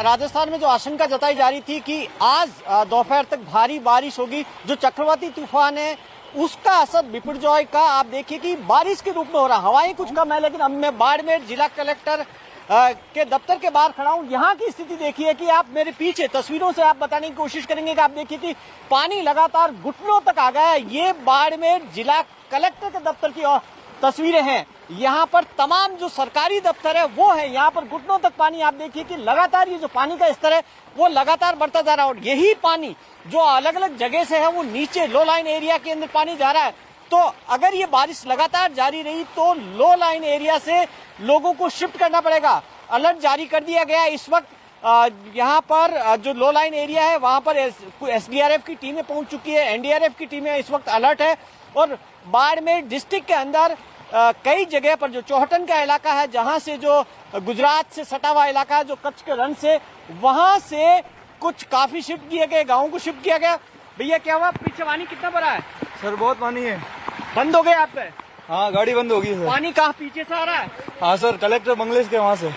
राजस्थान में जो आशंका जताई जा रही थी कि आज दोपहर तक भारी बारिश होगी, जो चक्रवाती तूफान है उसका असर बिपरजॉय का आप देखिए कि बारिश के रूप में हो रहा। हवाएं कुछ कम है, लेकिन अब मैं बाड़मेर जिला कलेक्टर के दफ्तर के बाहर खड़ा हूं। यहाँ की स्थिति देखिए कि आप मेरे पीछे तस्वीरों से आप बताने की कोशिश करेंगे कि आप देखिए कि पानी लगातार घुटनों तक आ गया है। ये बाड़मेर जिला कलेक्टर के दफ्तर की तस्वीरें हैं। यहाँ पर तमाम जो सरकारी दफ्तर है वो है, यहाँ पर घुटनों तक पानी। आप देखिए कि लगातार ये जो पानी का स्तर है वो लगातार बढ़ता जा रहा है, और यही पानी जो अलग अलग जगह से है वो नीचे लो लाइन एरिया के अंदर पानी जा रहा है। तो अगर ये बारिश लगातार जारी रही तो लो लाइन एरिया से लोगों को शिफ्ट करना पड़ेगा। अलर्ट जारी कर दिया गया है। इस वक्त यहाँ पर जो लो लाइन एरिया है वहां पर एसडीआरएफ की टीमें पहुंच चुकी है, एनडीआरएफ की टीमें इस वक्त अलर्ट है। और बाड़मेर डिस्ट्रिक्ट के अंदर कई जगह पर जो चौहटन का इलाका है, जहां से जो गुजरात से सटा हुआ इलाका है, जो कच्छ के रण से, वहां से कुछ काफी शिफ्ट किए गए, गाँव को शिफ्ट किया गया। भैया क्या हुआ, पीछे पानी कितना भरा है? सर बहुत पानी है। बंद हो गए आप पे? हाँ, गाड़ी बंद होगी सर। पानी कहाँ पीछे से आ रहा है? हाँ सर, कलेक्टर बंगलेश के वहाँ से।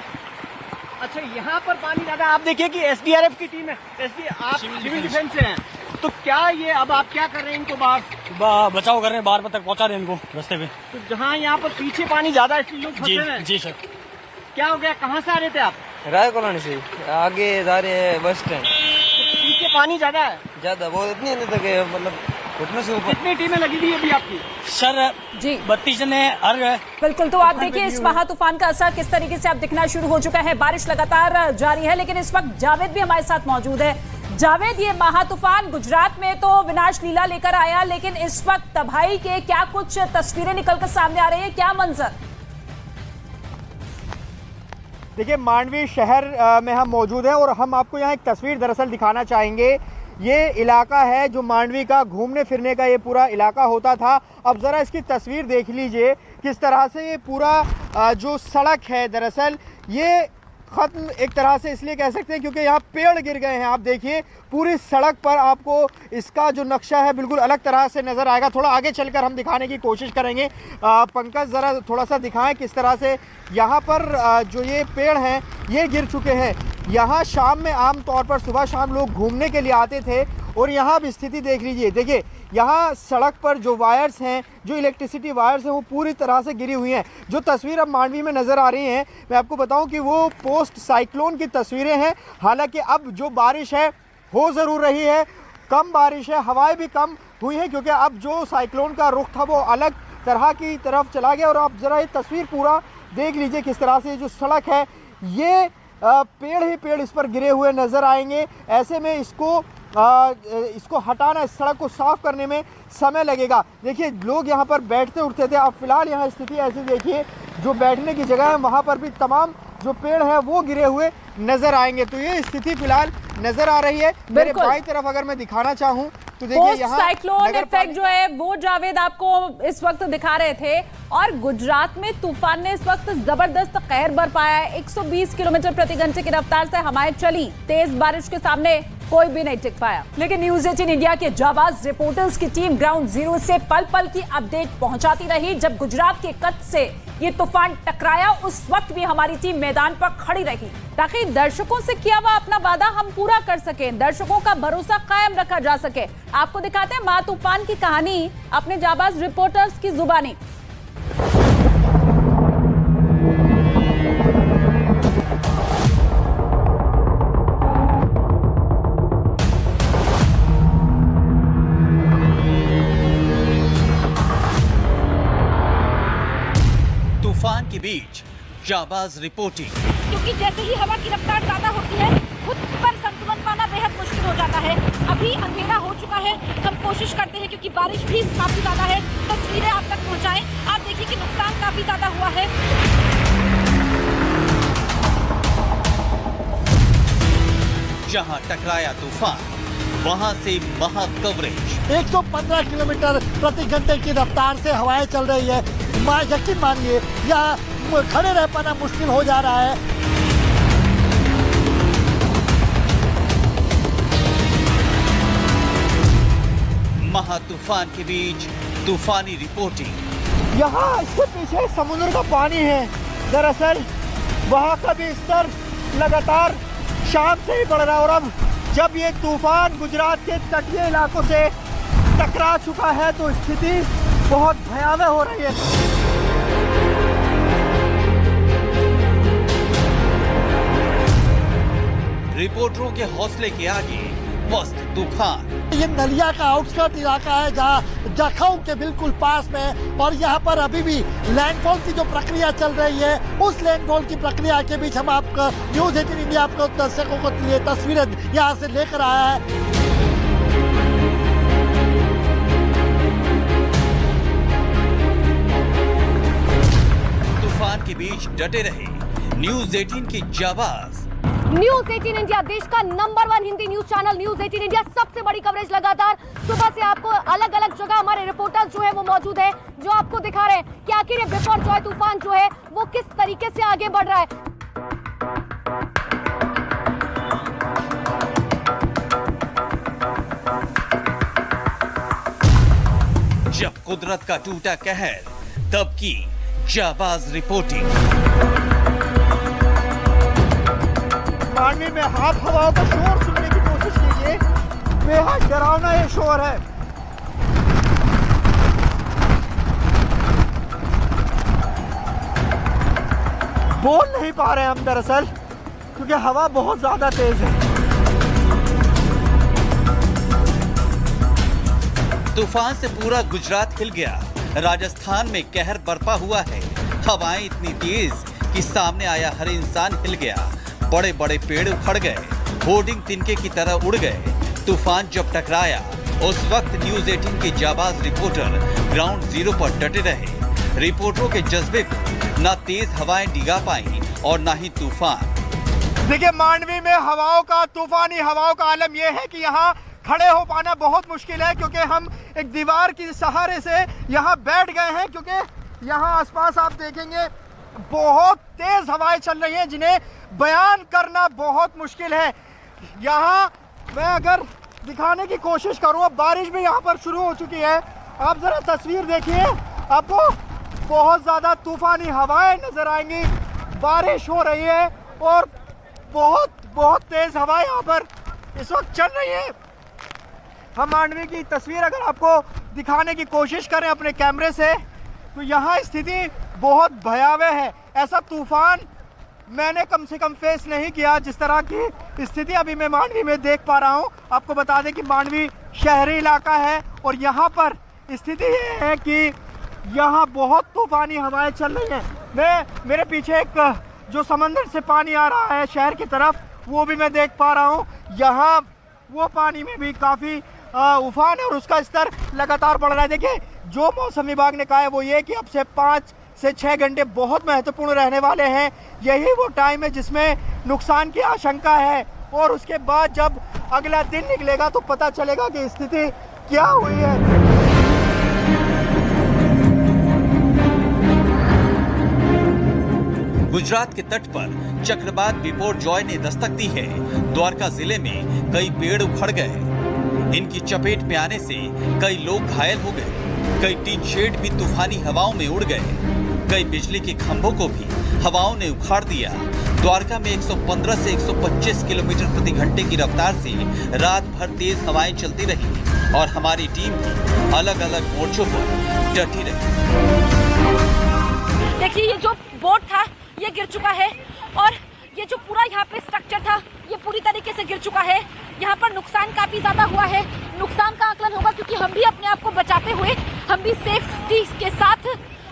अच्छा, यहाँ पर पानी ज्यादा। आप देखिए कि एसडीआरएफ की टीम है, आप सिविल डिफेंस से हैं, तो क्या ये अब आप क्या कर रहे हैं? इनको बाहर बचाव कर रहे हैं, बाहर तक पहुँचा रहे हैं इनको रास्ते पे। तो जहाँ यहाँ पर पीछे पानी ज्यादा है इसलिए लोग फंसे हुए हैं। जी सर। क्या हो गया, कहाँ से आ रहे थे आप? राय कॉलोनी से आगे जा रहे हैं बस स्टैंड। तो पीछे पानी ज्यादा है? ज्यादा, वो इतनी अंदर तक है, मतलब घुटने से ऊपर। कितनी टीमें लगी हुई है अभी आपकी? सर जी 32 जने हर बिल्कुल। तो आप देखिए इस महा तूफान का असर किस तरीके से अब दिखना शुरू हो चुका है। बारिश लगातार जारी है, लेकिन इस वक्त जावेद भी हमारे साथ मौजूद है। जावेद, ये महा तूफान गुजरात में तो विनाश लीला लेकर आया, लेकिन इस वक्त तबाही के क्या कुछ तस्वीरें निकलकर सामने आ रही है, क्या मंजर? देखिए, मांडवी शहर में हम मौजूद हैं और हम आपको यहाँ एक तस्वीर दरअसल दिखाना चाहेंगे। ये इलाका है जो मांडवी का घूमने फिरने का ये पूरा इलाका होता था। अब ज़रा इसकी तस्वीर देख लीजिए किस तरह से ये पूरा जो सड़क है, दरअसल ये ख़त्म एक तरह से इसलिए कह सकते हैं क्योंकि यहाँ पेड़ गिर गए हैं। आप देखिए पूरी सड़क पर आपको इसका जो नक्शा है बिल्कुल अलग तरह से नज़र आएगा। थोड़ा आगे चलकर हम दिखाने की कोशिश करेंगे। पंकज, ज़रा थोड़ा सा दिखाएं किस तरह से यहाँ पर जो ये पेड़ हैं ये गिर चुके हैं। यहाँ शाम में आम तौर पर सुबह शाम लोग घूमने के लिए आते थे, और यहाँ अब स्थिति देख लीजिए। देखिए यहाँ सड़क पर जो वायर्स हैं, जो इलेक्ट्रिसिटी वायर्स हैं, वो पूरी तरह से गिरी हुई हैं। जो तस्वीर अब मांडवी में नज़र आ रही हैं, मैं आपको बताऊं कि वो पोस्ट साइक्लोन की तस्वीरें हैं। हालांकि अब जो बारिश है हो ज़रूर रही है, कम बारिश है, हवाएं भी कम हुई हैं, क्योंकि अब जो साइक्लोन का रुख था वो अलग तरह की तरफ चला गया। और आप ज़रा ये तस्वीर पूरा देख लीजिए किस तरह से जो सड़क है, ये पेड़ ही पेड़ इस पर गिरे हुए नज़र आएंगे। ऐसे में इसको हटाना, इस सड़क को साफ करने में समय लगेगा। देखिए लोग यहाँ पर बैठते उठते थे, अब फिलहाल यहाँ स्थिति ऐसी देखिए, जो बैठने की जगह है वहाँ पर भी तमाम जो पेड़ है वो गिरे हुए नजर आएंगे। तो ये स्थिति फिलहाल नजर आ रही है। मेरे बाईं तरफ अगर मैं दिखाना चाहूँ तो देखिए यहाँ साइक्लोन इफेक्ट जो है वो जावेद आपको इस वक्त दिखा रहे थे, और गुजरात में तूफान ने इस वक्त जबरदस्त कहर बरपाया है। 120 किलोमीटर प्रति घंटे की रफ्तार से हवाएं चली। तेज बारिश के सामने कोई भी नहीं टिक पाया, लेकिन न्यूज़ 18 इंडिया के जाबाज रिपोर्टर्स की टीम ग्राउंड जीरो से पल पल की अपडेट पहुंचाती रही। जब गुजरात के कच्छ से ये तूफान टकराया उस वक्त भी हमारी टीम मैदान पर खड़ी रही, ताकि दर्शकों से किया हुआ अपना वादा हम पूरा कर सकें, दर्शकों का भरोसा कायम रखा जा सके। आपको दिखाते हैं महा तूफान की कहानी अपने जाबाज रिपोर्टर्स की जुबानी। तूफान के बीच जाबाज रिपोर्टिंग। क्योंकि जैसे ही हवा की रफ्तार ज्यादा होती है खुद पर संतुलन पाना बेहद मुश्किल हो जाता है। अभी अंधेरा हो चुका है, हम कोशिश करते हैं क्योंकि बारिश भी काफी ज्यादा है, तस्वीरें आप तक पहुंचाएं। आप देखिए कि नुकसान काफी ज्यादा हुआ है। जहां टकराया तूफान वहां से महा कवरेज। 115 किलोमीटर प्रति घंटे की रफ्तार से हवाएं चल रही है। यकीन मानिए यहाँ खड़े रह पाना मुश्किल हो जा रहा है। महा तूफान के बीच तूफानी रिपोर्टिंग। यहाँ इसके पीछे समुद्र का पानी है। दरअसल वहाँ का भी स्तर लगातार शाम से ही बढ़ रहा है और अब जब ये तूफान गुजरात के तटीय इलाकों से टकरा चुका है तो स्थिति बहुत भयावह हो रही है। रिपोर्टरों के हौसले के आगे मस्त तूफान। ये नलिया का आउटस्कर्ट इलाका है जहाँ जखौ के बिल्कुल पास में, और यहाँ पर अभी भी लैंडफॉल की जो प्रक्रिया चल रही है उस लैंडफॉल की प्रक्रिया के बीच हम आपको न्यूज़ 18 इंडिया आपको दर्शकों को ये तस्वीरें यहाँ से लेकर आया है। तूफान के बीच डटे रहे न्यूज़ 18 की जाबाज। न्यूज़ 18 इंडिया देश का number 1 Hindi news channel. News 18 India सबसे बड़ी कवरेज लगातार सुबह से आपको अलग अलग जगह हमारे रिपोर्टर्स जो है वो मौजूद है, जो आपको दिखा रहे हैं कि आखिर ये बिपरजॉय तूफान जो है वो किस तरीके से आगे बढ़ रहा है। जब कुदरत का टूटा कहर, तब की जाबाज रिपोर्टिंग। मांडवी में हाथ हवाओं का शोर सुनने की कोशिश कीजिए, बेहद डरावना ये शोर है। बोल नहीं पा रहे हम दरअसल क्योंकि हवा बहुत ज्यादा तेज है। तूफान से पूरा गुजरात हिल गया। राजस्थान में कहर बरपा हुआ है। हवाएं इतनी तेज कि सामने आया हर इंसान हिल गया। बड़े बड़े पेड़ उखड़ गए, होर्डिंग तिनके की तरह उड़ गए। तूफान जब टकराया उस वक्त न्यूज़ 18 के जाबाज रिपोर्टर ग्राउंड जीरो पर डटे रहे। रिपोर्टरों के जज्बे को न तेज हवाएं डिगा पाई और न ही तूफान। देखिए, मांडवी में हवाओं का, तूफानी हवाओं का आलम यह है कि यहाँ खड़े हो पाना बहुत मुश्किल है क्योंकि हम एक दीवार के सहारे से यहाँ बैठ गए हैं क्योंकि यहाँ आसपास आप देखेंगे बहुत तेज हवाएं चल रही हैं जिन्हें बयान करना बहुत मुश्किल है। यहाँ मैं अगर दिखाने की कोशिश करूँ, बारिश भी यहाँ पर शुरू हो चुकी है। आप जरा तस्वीर देखिए, आपको बहुत ज़्यादा तूफानी हवाएं नजर आएंगी। बारिश हो रही है और बहुत तेज हवाएं यहाँ पर इस वक्त चल रही है। हम मांडवी की तस्वीर अगर आपको दिखाने की कोशिश करें अपने कैमरे से तो यहाँ स्थिति बहुत भयावह है। ऐसा तूफान मैंने कम से कम फेस नहीं किया जिस तरह की स्थिति अभी मैं मांडवी में देख पा रहा हूँ। आपको बता दें कि मांडवी शहरी इलाका है और यहाँ पर स्थिति ये है कि यहाँ बहुत तूफानी हवाएं चल रही हैं। मेरे पीछे एक जो समंदर से पानी आ रहा है शहर की तरफ, वो भी मैं देख पा रहा हूँ। यहाँ वो पानी में भी काफ़ी उफान है और उसका स्तर लगातार बढ़ रहा है। देखिए, जो मौसम विभाग ने कहा है वो ये कि अब से 5 से 6 घंटे बहुत महत्वपूर्ण रहने वाले हैं। यही वो टाइम है जिसमें नुकसान की आशंका है और उसके बाद जब अगला दिन निकलेगा तो पता चलेगा कि स्थिति क्या हुई है। गुजरात के तट पर चक्रवात बिपरजॉय ने दस्तक दी है। द्वारका जिले में कई पेड़ उखड़ गए। इनकी चपेट में आने से कई लोग घायल हो गए। कई टीन शेड भी तूफानी हवाओं में उड़ गए। कई बिजली के खंभों को भी हवाओं ने उखाड़ दिया। द्वारका में 115 से 125 किलोमीटर प्रति घंटे की रफ्तार से रात भर तेज हवाएं चलती रही और हमारी टीम भी अलग अलग मोर्चों पर डटी रही। देखिए, ये जो बोट था ये गिर चुका है और ये जो पूरा यहाँ पे स्ट्रक्चर था ये पूरी तरीके से गिर चुका है। यहाँ पर नुकसान काफी ज्यादा हुआ है। नुकसान का आकलन होगा क्योंकि हम भी अपने आप को बचाते हुए हम भी सेफ्टी के साथ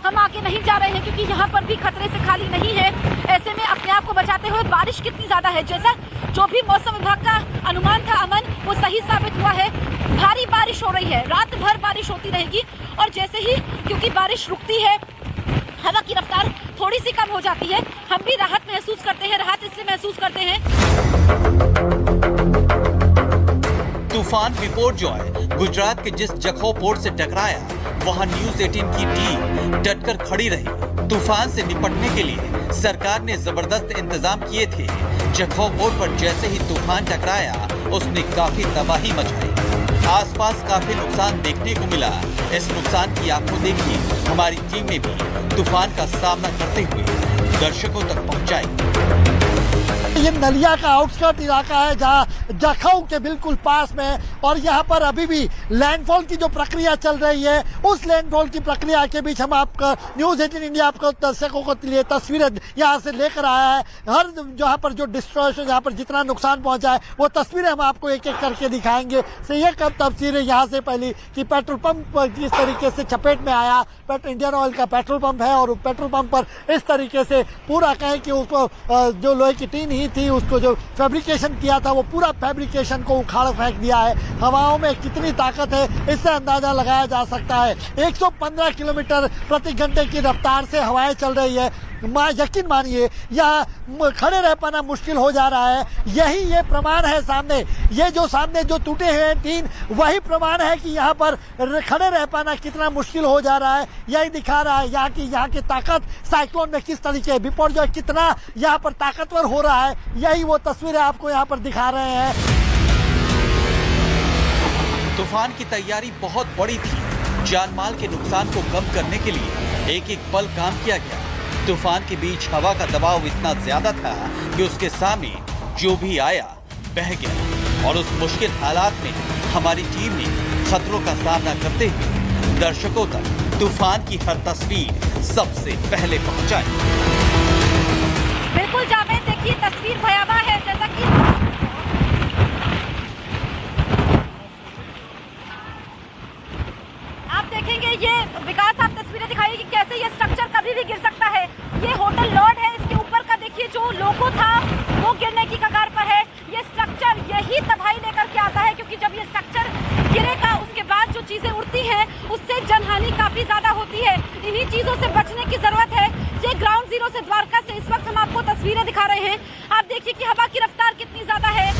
हम आगे नहीं जा रहे हैं क्योंकि यहाँ पर भी खतरे से खाली नहीं है। ऐसे में अपने आप को बचाते हुए बारिश कितनी ज्यादा है, जैसा जो भी मौसम विभाग का अनुमान था अमन, वो सही साबित हुआ है। भारी बारिश हो रही है, रात भर बारिश होती रहेगी और जैसे ही क्योंकि बारिश रुकती है हवा की रफ्तार थोड़ी सी कम हो जाती है। हम भी राहत महसूस करते हैं। राहत इसलिए महसूस करते हैं, तूफान बिपरजॉय गुजरात के जिस जखौ पोर्ट से टकराया वहां न्यूज़ 18 की टीम डटकर खड़ी रही। तूफान से निपटने के लिए सरकार ने जबरदस्त इंतजाम किए थे। जखौ पोर्ट पर जैसे ही तूफान टकराया उसने काफी तबाही मचाई। आसपास काफी नुकसान देखने को मिला। इस नुकसान की आंखों देखी हमारी टीम ने भी तूफान का सामना करते हुए दर्शकों तक पहुंचाई। ये नलिया का आउटस्कर्ट इलाका है जहाँ जखौ के बिल्कुल पास में, और यहाँ पर अभी भी लैंडफॉल की जो प्रक्रिया चल रही है उस लैंडफॉल की प्रक्रिया के बीच हम आपका न्यूज 18 इंडिया आपको दर्शकों को लिए तस्वीरें यहाँ से लेकर आया है। हर जहाँ पर जो डिस्ट्रॉयशन, जहाँ पर जितना नुकसान पहुंचा है वो तस्वीरें हम आपको एक एक करके दिखाएंगे। से ये कब तस्वीरें यहाँ से पहली कि पेट्रोल पंप किस तरीके से चपेट में आया, इंडियन ऑयल का पेट्रोल पंप है और पेट्रोल पंप पर इस तरीके से पूरा कहें कि उसको जो लोहे की टीन ही थी उसको जो फैब्रिकेशन किया था वो पूरा फैब्रिकेशन को उखाड़ फेंक दिया है। हवाओं में कितनी ताकत है इससे अंदाजा लगाया जा सकता है। 115 किलोमीटर प्रति घंटे की रफ्तार से हवाएं चल रही है। यकीन मानिए यहाँ खड़े रह पाना मुश्किल हो जा रहा है। यही ये प्रमाण है सामने, ये जो सामने जो टूटे हैं टीन वही प्रमाण है कि यहाँ पर खड़े रह पाना कितना मुश्किल हो जा रहा है। यही दिखा रहा है यहाँ की ताकत साइक्लोन में किस तरीके बिपरजॉय कितना यहाँ पर ताकतवर हो रहा है। यही वो तस्वीरें आपको यहाँ पर दिखा रहे हैं। तूफान की तैयारी बहुत बड़ी थी। जान माल के नुकसान को कम करने के लिए एक एक पल काम किया गया। तूफान के बीच हवा का दबाव इतना ज्यादा था कि उसके सामने जो भी आया बह गया, और उस मुश्किल हालात में हमारी टीम ने खतरों का सामना करते हुए दर्शकों तक तूफान की हर तस्वीर सबसे पहले पहुंचाई। बिल्कुल जावेद, देखिए तस्वीर भयावह है। जैसा कि आप देखेंगे, ये विकास आप तस्वीरें दिखाइए कि कैसे ये स्ट्रक्चर कभी भी गिर सकता है। ये होटल लॉर्ड है, इसके ऊपर का देखिए जो लोगो था वो गिरने की कगार पर है। ये स्ट्रक्चर यही तबाही लेकर के आता है, क्योंकि जब ये स्ट्रक्चर गिरेगा उसके बाद जो चीजें उड़ती हैं उससे जनहानि काफी ज्यादा होती है। इन्हीं चीजों से बचने की जरूरत है। ये ग्राउंड जीरो से द्वारका से इस वक्त हम आपको तस्वीरें दिखा रहे हैं। आप देखिए कि हवा की रफ्तार कितनी ज्यादा है।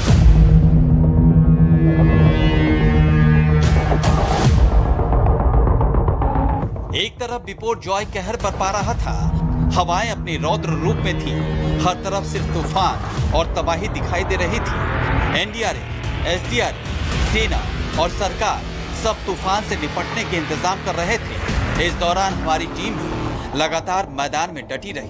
एक तरफ बिपोरजॉय कहर बरपा रहा था, हवाएं अपने रौद्र रूप में थी। हर तरफ सिर्फ तूफान और तबाही दिखाई दे रही थी। एनडीआरएफ, एसडीआरएफ, सेना और सरकार सब तूफान से निपटने के इंतजाम कर रहे थे। इस दौरान हमारी टीम भी लगातार मैदान में डटी रही।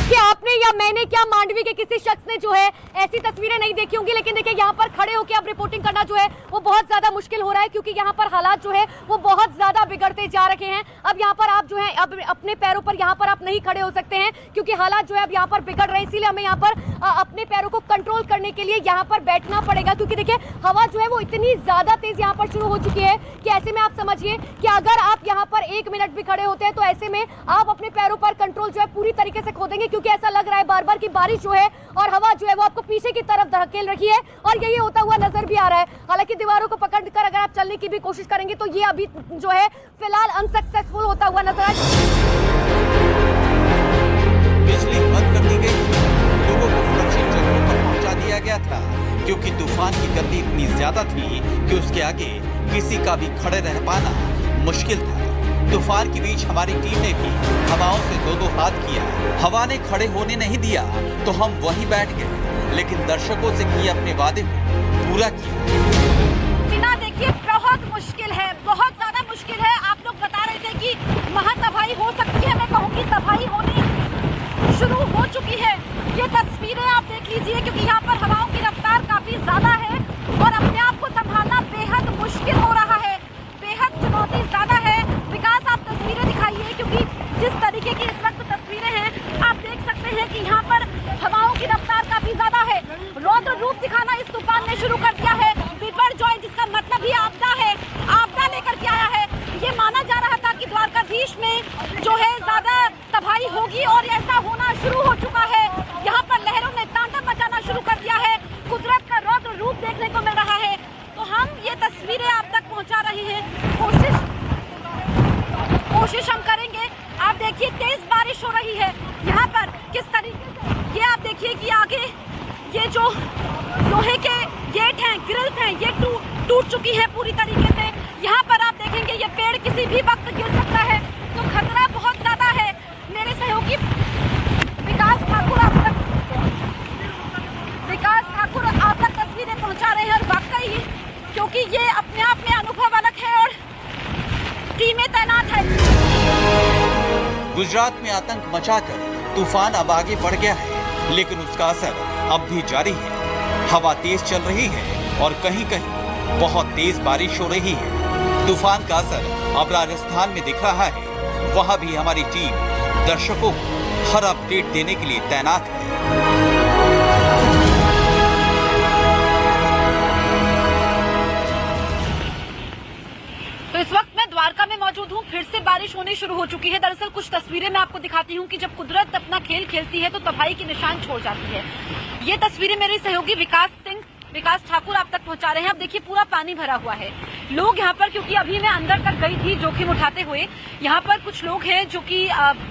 कि आपने या मैंने क्या मांडवी के किसी शख्स ने जो है ऐसी तस्वीरें नहीं देखी होंगी, लेकिन देखिए यहाँ पर खड़े होकर अब रिपोर्टिंग करना जो है वो बहुत ज्यादा मुश्किल हो रहा है, क्योंकि यहाँ पर हालात जो है वो बहुत ज्यादा बिगड़ते जा रहे हैं। अब यहाँ पर आप जो है अब अपने पैरों पर यहाँ पर आप नहीं खड़े हो सकते हैं, क्योंकि हालात जो है अब यहाँ पर बिगड़ रहे हैं। इसीलिए हमें यहाँ पर अपने पैरों को कंट्रोल करने के लिए यहाँ पर बैठना पड़ेगा, क्योंकि देखिए हवा जो है वो इतनी ज्यादा तेज यहाँ पर शुरू हो चुकी है कि ऐसे में आप समझिए कि अगर आप यहाँ पर 1 मिनट भी खड़े होते हैं तो ऐसे में आप अपने पैरों पर कंट्रोल जो है पूरी तरीके से खो देंगे, क्योंकि ऐसा लग रहा है बार बार की बारिश जो है और हवा जो है वो आपको पीछे की तरफ धकेल रही है, और यही होता हुआ नजर भी आ रहा है। हालांकि दीवारों को पकड़कर अगर आप चलने की भी कोशिश करेंगे तो ये अभी जो है फिलहाल अनसक्सेसफुल होता हुआ नजर आ रहा है। बिजली बंद कर दी गई, लोगों को सुरक्षित जगहों पर पहुंचा दिया गया था, क्योंकि तूफान की गति इतनी ज्यादा थी कि उसके आगे किसी का भी खड़े रह पाना मुश्किल था। तूफान के बीच हमारी टीम ने भी हवाओं से दो हाथ किया। हवा ने खड़े होने नहीं दिया तो हम वहीं बैठ गए, लेकिन दर्शकों से किए अपने वादे को पूरा किया। बिना देखिए बहुत मुश्किल है, बहुत ज्यादा मुश्किल है। आप लोग बता रहे थे कि महातबाही हो सकती है, मैं कहूँगी तबाही होनी शुरू हो चुकी है। ये तस्वीरें आप देख लीजिए, क्योंकि यहाँ पर हवाओं की रफ्तार काफी ज्यादा है और अपने आप को संभालना बेहद मुश्किल हो रहा है, बेहद चुनौती ज्यादा है। विकास आप तस्वीरें दिखाइए, क्योंकि जिस तरीके की इस वक्त तस्वीरें हैं आप देख सकते हैं कि यहाँ पर हवाओं की रफ्तार काफी ज्यादा है। रौद्र रूप दिखाना इस तूफान ने शुरू कर दिया है। बिपरजॉय जिसका मतलब ही आपदा है, आपदा लेकर के आया है। ये माना जा रहा था कि द्वारकाधीश में जो है ज्यादा तबाही होगी और ऐसा होना शुरू हो चुका है। यहाँ पर लहरों ने तांडव मचाना शुरू कर दिया है, कुदरत का रौद्र रूप देखने को मिल रहा है। तो हम ये तस्वीरें आप तक पहुँचा रहे हैं, कोशिश हम करेंगे। आप देखिए तेज बारिश हो रही है यहाँ पर किस तरीके से। ये आप देखिए कि आगे ये जो लोहे के गेट हैं, ग्रिल्स हैं, ये टूट चुकी है पूरी तरीके से। यहाँ पर आप देखेंगे ये पेड़ किसी भी वक्त गिर सकता है, तो खतरा बहुत ज्यादा है। मेरे सहयोगी विकास ठाकुर आप तक तस्वीरें पहुँचा रहे हैं, और वाकई क्योंकि ये अपने आप में अनुभव अलग है और टीमें तैनात है। गुजरात में आतंक मचाकर तूफान अब आगे बढ़ गया है, लेकिन उसका असर अब भी जारी है। हवा तेज चल रही है और कहीं कहीं बहुत तेज बारिश हो रही है। तूफान का असर अब राजस्थान में दिख रहा है। वहां भी हमारी टीम दर्शकों को हर अपडेट देने के लिए तैनात है। तो इस वक्त मैं द्वारका में मौजूद हूँ। फिर से बारिश होनी शुरू हो चुकी है। दरअसल कुछ तस्वीरें मैं आपको दिखाती हूँ कि जब कुदरत अपना खेल खेलती है तो तबाही के निशान छोड़ जाती है। ये तस्वीरें मेरे सहयोगी विकास ठाकुर आप तक पहुंचा रहे हैं। अब देखिए पूरा पानी भरा हुआ है। लोग यहाँ पर, क्योंकि अभी मैं अंदर तक गई थी जोखिम उठाते हुए, यहाँ पर कुछ लोग हैं जो कि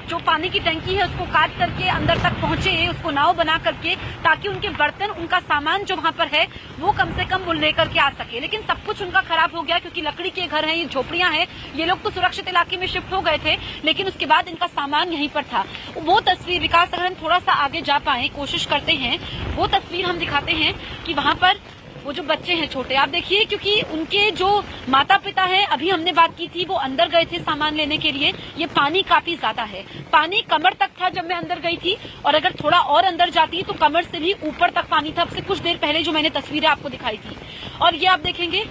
जो पानी की टंकी है उसको काट करके अंदर तक पहुंचे, उसको नाव बना करके, ताकि उनके बर्तन, उनका सामान जो वहाँ पर है वो कम से कम वो लेकर के आ सके। लेकिन सब कुछ उनका खराब हो गया, क्योंकि लकड़ी के घर हैं, ये झोपड़ियां हैं। ये लोग तो सुरक्षित इलाके में शिफ्ट हो गए थे, लेकिन उसके बाद इनका सामान यहीं पर था। वो तस्वीर विकास, अगर हम थोड़ा सा आगे जा पाए, कोशिश करते हैं, वो तस्वीर हम दिखाते हैं कि वहाँ पर वो जो बच्चे हैं छोटे, आप देखिए, क्योंकि उनके जो माता पिता हैं, अभी हमने बात की थी, वो अंदर गए थे सामान लेने के लिए। ये पानी काफी ज्यादा है। पानी कमर तक था जब मैं अंदर गई थी, और अगर थोड़ा और अंदर जाती तो कमर से भी ऊपर तक पानी था। अब से कुछ देर पहले जो मैंने तस्वीरें आपको दिखाई थी। और ये आप देखेंगे